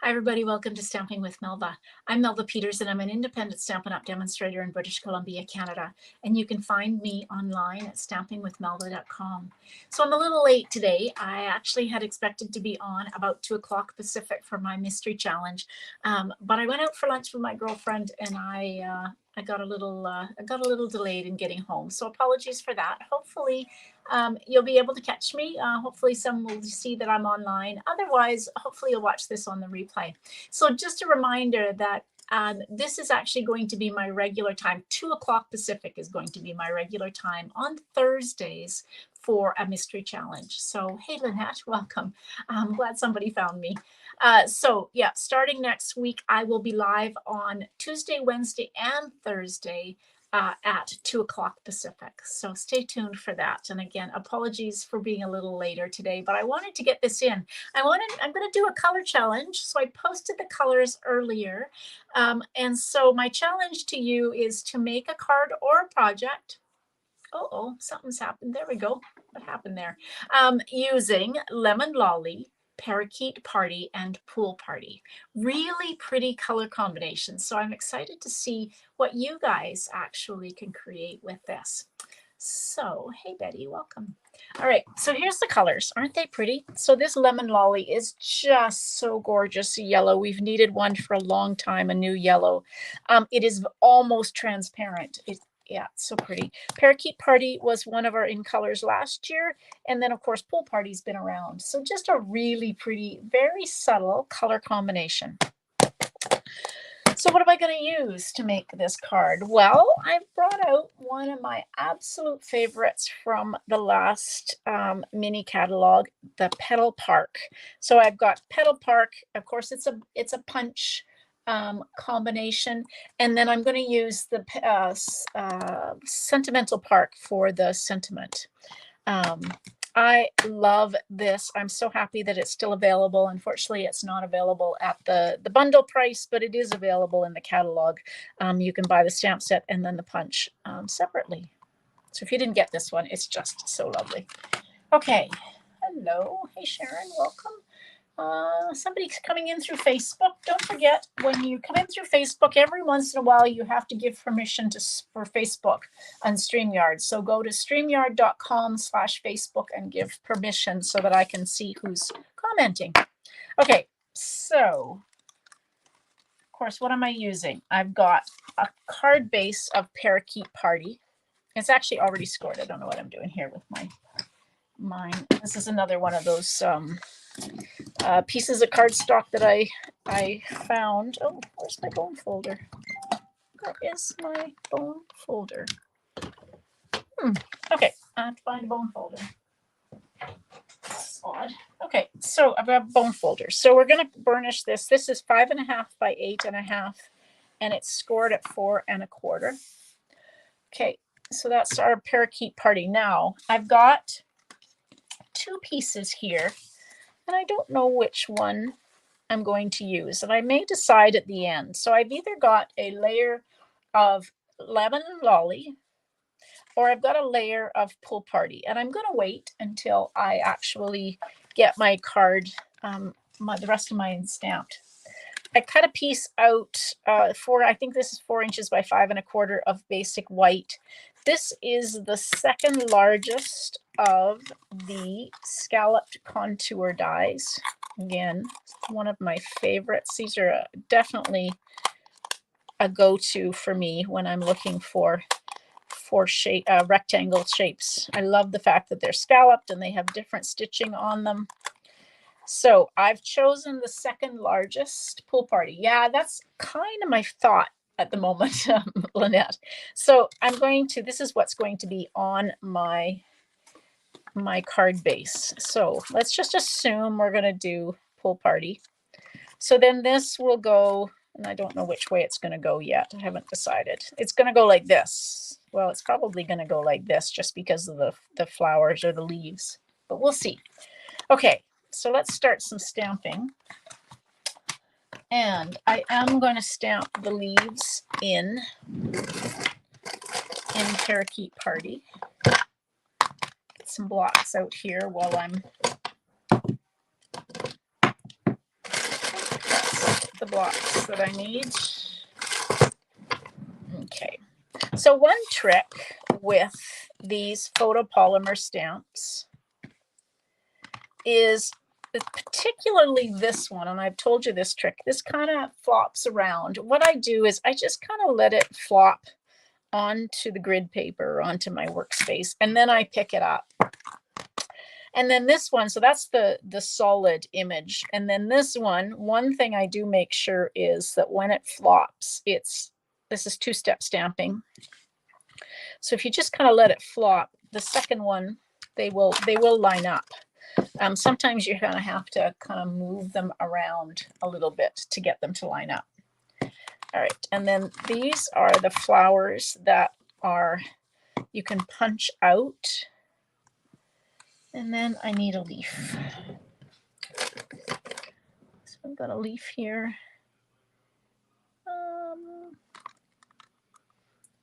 Hi, everybody. Welcome to Stamping with Melva. I'm Melva Peters, and I'm an independent Stampin' Up! Demonstrator in British Columbia, Canada. And you can find me online at stampingwithmelva.com. So I'm a little late today. I actually had expected to be on about 2 o'clock Pacific for my mystery challenge, but I went out for lunch with my girlfriend, and I got a little delayed in getting home. So apologies for that. Hopefully, you'll be able to catch me. Hopefully some will see that I'm online. Otherwise, hopefully you'll watch this on the replay. So just a reminder that this is actually going to be my regular time. 2 o'clock Pacific is going to be my regular time on Thursdays for a mystery challenge. So, hey, Lynette, welcome. I'm glad somebody found me. So yeah, starting next week, I will be live on Tuesday, Wednesday, and Thursday at 2 o'clock Pacific. So stay tuned for that. And again, apologies for being a little later today, but I wanted to get this in. I'm going to do a color challenge. So I posted the colors earlier. And so my challenge to you is to make a card or a project. Oh, something's happened. There we go. What happened there? Using Lemon Lolly, Parakeet Party, and Pool Party. Really pretty color combinations. So I'm excited to see what you guys actually can create with this. So, hey Betty, welcome. All right, so here's the colors. Aren't they pretty? So this Lemon Lolly is just so gorgeous yellow. We've needed one for a long time, a new yellow. It is almost transparent. Yeah, it's so pretty. Parakeet Party was one of our in colors last year. And then, of course, Pool Party's been around. So just a really pretty, very subtle color combination. So what am I going to use to make this card? Well, I've brought out one of my absolute favorites from the last mini catalog, the Petal Park. So I've got Petal Park. Of course, it's a punch combination, and then I'm going to use the Sentimental Park for the sentiment. I love this. I'm so happy that it's still available. Unfortunately, it's not available at the bundle price, but it is available in the catalog. You can buy the stamp set and then the punch separately. So if you didn't get this one, it's just so lovely. Okay. Hello. Hey, Sharon. Welcome. Somebody's coming in through Facebook. Don't forget, when you come in through Facebook, every once in a while you have to give permission for Facebook on StreamYard. So go to streamyard.com/Facebook and give permission so that I can see who's commenting. Okay, so of course, what am I using? I've got a card base of Parakeet Party. It's actually already scored. I don't know what I'm doing here with mine. This is another one of those pieces of cardstock that I found. Oh, where's my bone folder? Where is my bone folder? Okay, I have to find a bone folder. That's odd. Okay, so I've got a bone folder. So we're going to burnish this. This is 5.5 by 8.5, and it's scored at 4 1/4. Okay, so that's our Parakeet Party. Now I've got 2 pieces here, and I don't know which one I'm going to use, and I may decide at the end. So I've either got a layer of Lemon Lolly or I've got a layer of Pool Party, and I'm going to wait until I actually get my card, the rest of mine stamped. I cut a piece out I think this is 4 inches by 5 1/4 of basic white. This is the second largest of the scalloped contour dies. Again, one of my favorites. These are definitely a go-to for me when I'm looking for rectangle shapes. I love the fact that they're scalloped and they have different stitching on them. So I've chosen the second largest Pool Party. Yeah, that's kind of my thought at the moment, Lynette. So this is what's going to be on my card base. So let's just assume we're going to do Pool Party. So then this will go, and I don't know which way it's going to go yet. I haven't decided. It's going to go like this. Well, it's probably going to go like this just because of the flowers or the leaves, but we'll see. Okay, so let's start some stamping. And I am going to stamp the leaves in Parakeet Party. Get some blocks out here while I'm blocks that I need. Okay. So one trick with these photopolymer stamps is particularly this one, and I've told you this trick, this kind of flops around. What I do is I just kind of let it flop onto the grid paper, onto my workspace, and then I pick it up. And then this one, so that's the solid image. And then this one thing I do make sure is that when it flops, this is two-step stamping. So if you just kind of let it flop, the second one, they will line up. Sometimes you're going to have to kind of move them around a little bit to get them to line up. All right, and then these are the flowers that you can punch out. And then I need a leaf. So I've got a leaf here.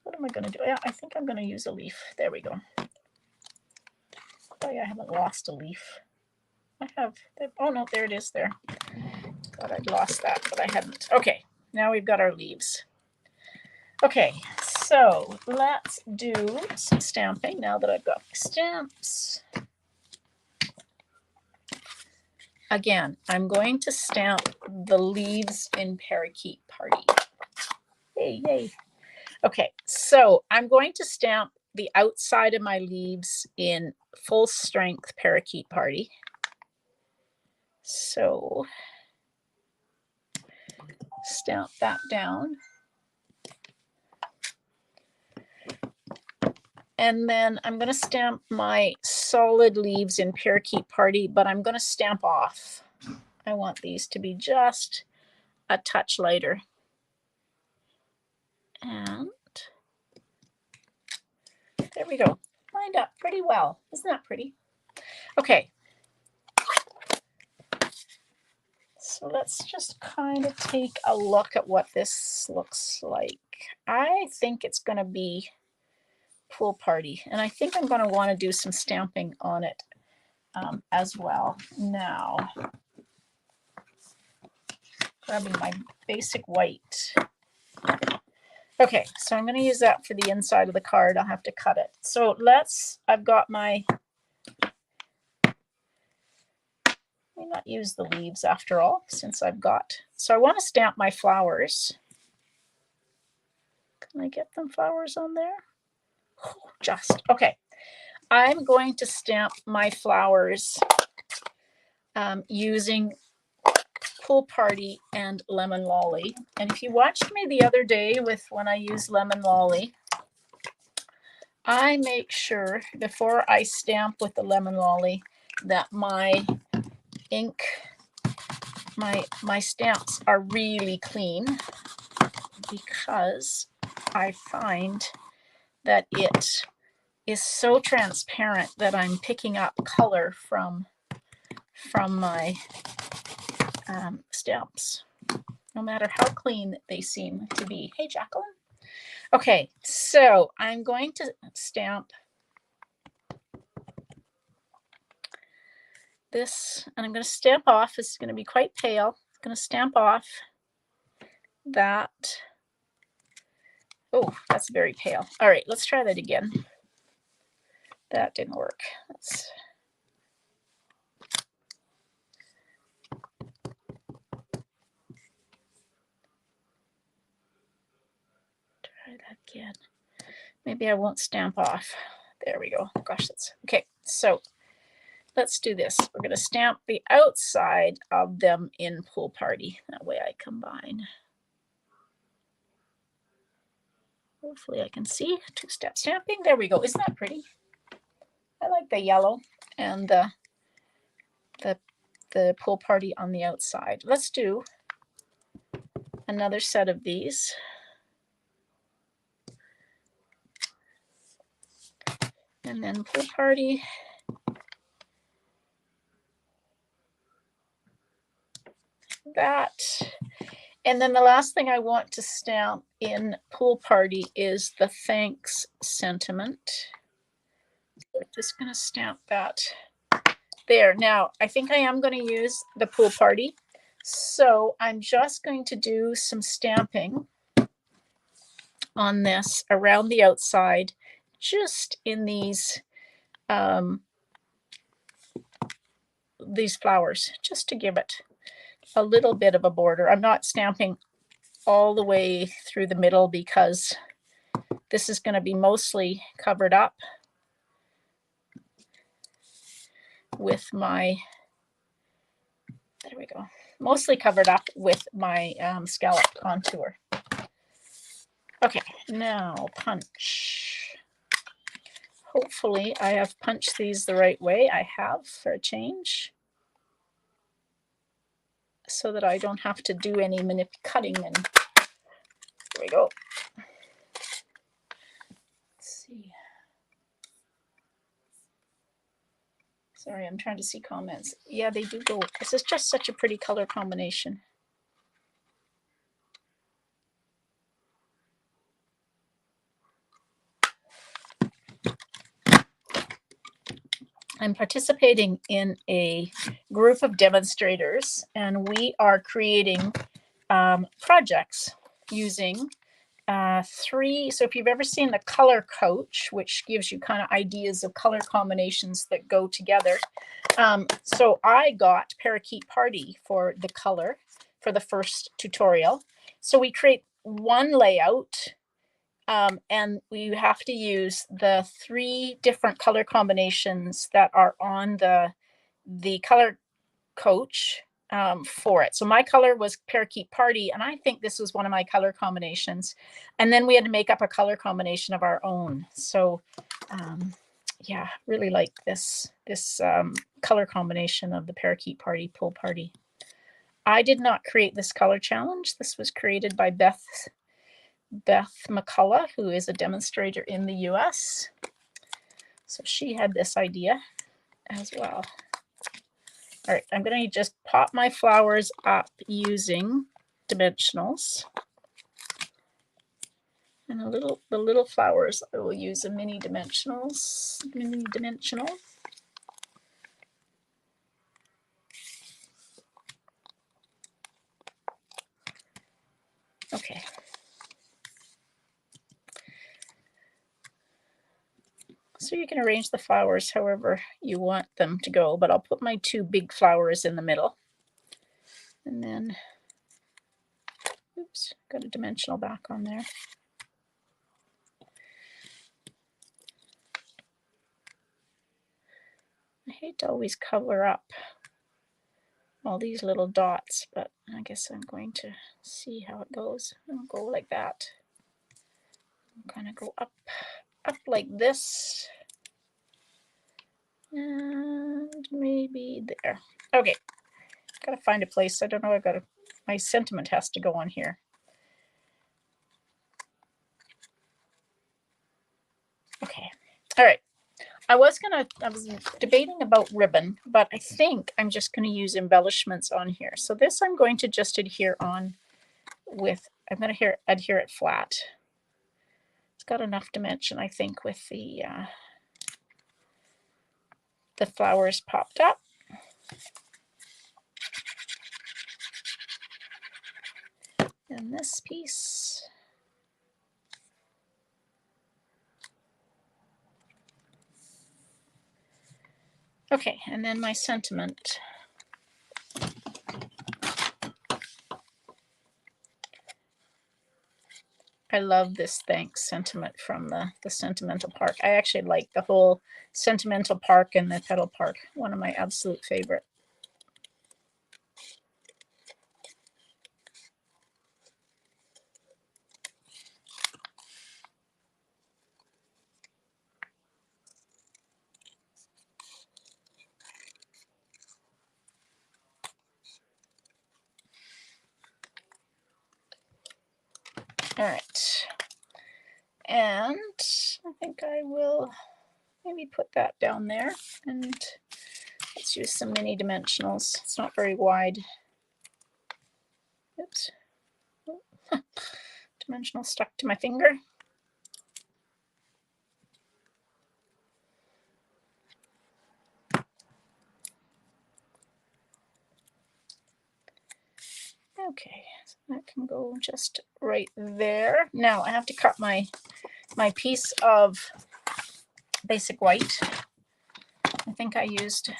What am I going to do? Yeah, I think I'm going to use a leaf. There we go. Oh yeah, I haven't lost a leaf. I have. Oh no, there it is there. Thought I'd lost that, but I hadn't. Okay, now we've got our leaves. Okay, so let's do some stamping now that I've got my stamps. Again, I'm going to stamp the leaves in Parakeet Party. Yay, yay. Okay, so I'm going to stamp the outside of my leaves in full strength Parakeet Party. So stamp that down. And then I'm going to stamp my solid leaves in Parakeet Party, but I'm going to stamp off. I want these to be just a touch lighter. And there we go. Lined up pretty well. Isn't that pretty? Okay. So let's just kind of take a look at what this looks like. I think it's going to be Pool Party, and I think I'm going to want to do some stamping on it as well. Now, grabbing my basic white. Okay, so I'm going to use that for the inside of the card. I'll have to cut it. So I've got my, may not use the leaves after all, since so I want to stamp my flowers. Can I get them flowers on there? Oh, just, okay. I'm going to stamp my flowers using Pool Party and Lemon Lolly. And if you watched me the other day when I use Lemon Lolly, I make sure before I stamp with the Lemon Lolly that my ink, my stamps are really clean, because I find that it is so transparent that I'm picking up color from my stamps, no matter how clean they seem to be. Hey, Jacqueline. Okay, so I'm going to stamp this, and I'm going to stamp off. This is going to be quite pale. I'm going to stamp off that. Oh, that's very pale. All right, let's try that again. That didn't work. Let's try that again. Maybe I won't stamp off. There we go. Gosh, that's okay. So let's do this. We're going to stamp the outside of them in Pool Party. That way I combine. Hopefully I can see. Two-step stamping. There we go. Isn't that pretty? I like the yellow and the Pool Party on the outside. Let's do another set of these. And then Pool Party. That. And then the last thing I want to stamp in Pool Party is the thanks sentiment. So I'm just going to stamp that there. Now, I think I am going to use the Pool Party So I'm just going to do some stamping on this around the outside, just in these flowers, just to give it a little bit of a border. I'm not stamping all the way through the middle because this is going to be mostly covered up with my, there we go, mostly covered up with my scallop contour. Okay, now punch. Hopefully I have punched these the right way. I have, for a change, so that I don't have to do any cutting. And there we go. Let's see. Sorry, I'm trying to see comments. Yeah, they do go. This is just such a pretty color combination. I'm participating in a group of demonstrators, and we are creating projects using three. So if you've ever seen the color coach, which gives you kind of ideas of color combinations that go together. So I got Parakeet Party for the color for the first tutorial. So we create one layout, and we have to use the three different color combinations that are on the color coach for it. So my color was Parakeet Party, and I think this was one of my color combinations. And then we had to make up a color combination of our own. So yeah, really like this color combination of the Parakeet Party Pool Party. I did not create this color challenge. This was created by Beth McCullough, who is a demonstrator in the US. So she had this idea as well. All right, I'm going to just pop my flowers up using dimensionals. And the little flowers, I will use a mini dimensional. Okay. So you can arrange the flowers however you want them to go, but I'll put my two big flowers in the middle. And then, oops, got a dimensional back on there. I hate to always cover up all these little dots, but I guess I'm going to see how it goes. I'll go like that. I'll kind of go up like this. And maybe there. Okay, gotta find a place. I don't know, my sentiment has to go on here. Okay, all right. I was debating about ribbon, but I think I'm just gonna use embellishments on here. So this I'm going to just adhere on with, I'm gonna adhere it flat. It's got enough dimension, I think, with the flowers popped up. And this piece. Okay, and then my sentiment. I love this thanks sentiment from the Sentimental Park. I actually like the whole Sentimental Park and the Petal Park. One of my absolute favorite. All right. And I think I will maybe put that down there, and let's use some mini dimensionals. It's not very wide. Oops. Dimensional stuck to my finger. Okay, so that can go just right there. Now I have to cut my piece of basic white. I think I used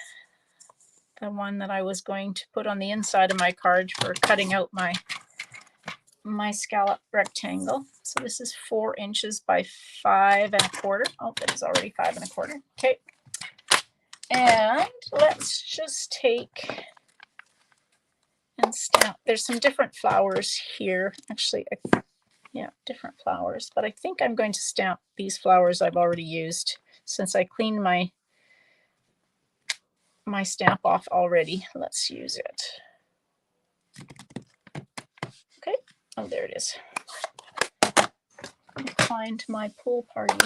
the one that I was going to put on the inside of my card for cutting out my scallop rectangle. So this is 4 inches by 5 1/4. Oh, that is already 5 1/4. Okay. And let's just take and stamp. There's some different flowers here. Actually, yeah, different flowers. But I think I'm going to stamp these flowers I've already used since I cleaned my stamp off already. Let's use it. Okay. Oh, there it is. Find my pool party.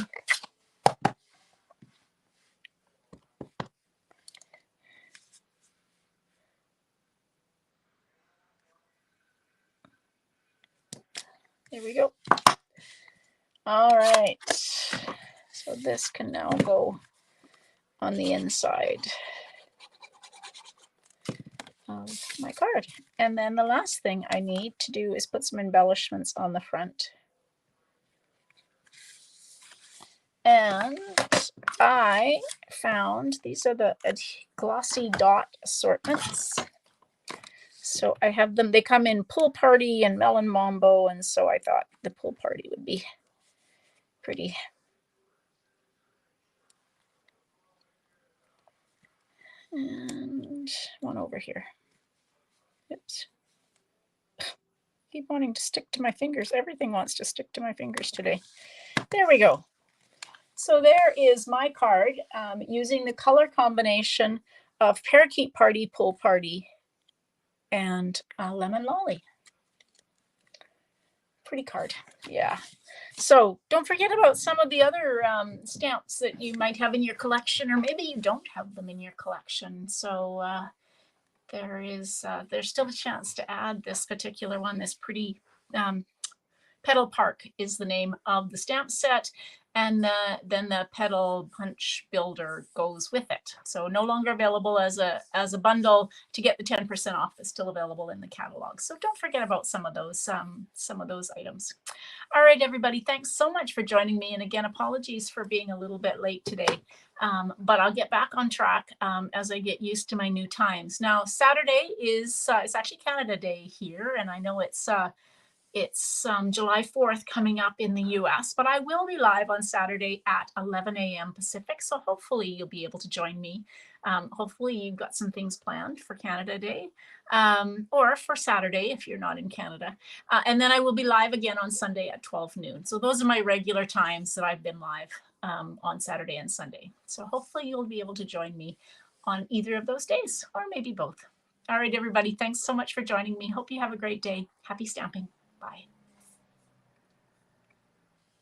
There we go. All right. So this can now go on the inside of my card. And then the last thing I need to do is put some embellishments on the front. And I found these are the glossy dot assortments. So I have them, they come in Pool Party and Melon Mambo, and so I thought the Pool Party would be pretty. And one over here. Oops. Keep wanting to stick to my fingers. Everything wants to stick to my fingers today. There we go. So there is my card using the color combination of Parakeet Party, Pool Party, and Lemon Lolly. Pretty card. Yeah. So don't forget about some of the other stamps that you might have in your collection, or maybe you don't have them in your collection. So there's still a chance to add this particular one, this pretty Petal Park is the name of the stamp set, and then the Petal Punch Builder goes with it. So no longer available as a bundle. To get the 10% off, is still available in the catalog. So don't forget about some of those items. All right, everybody, thanks so much for joining me. And again, apologies for being a little bit late today, but I'll get back on track as I get used to my new times. Now, Saturday is it's actually Canada Day here, and I know it's July 4th coming up in the US, but I will be live on Saturday at 11 a.m. Pacific. So hopefully you'll be able to join me. Hopefully you've got some things planned for Canada Day or for Saturday if you're not in Canada. And then I will be live again on Sunday at 12 noon. So those are my regular times that I've been live on Saturday and Sunday. So hopefully you'll be able to join me on either of those days, or maybe both. All right, everybody, thanks so much for joining me. Hope you have a great day. Happy stamping. Bye.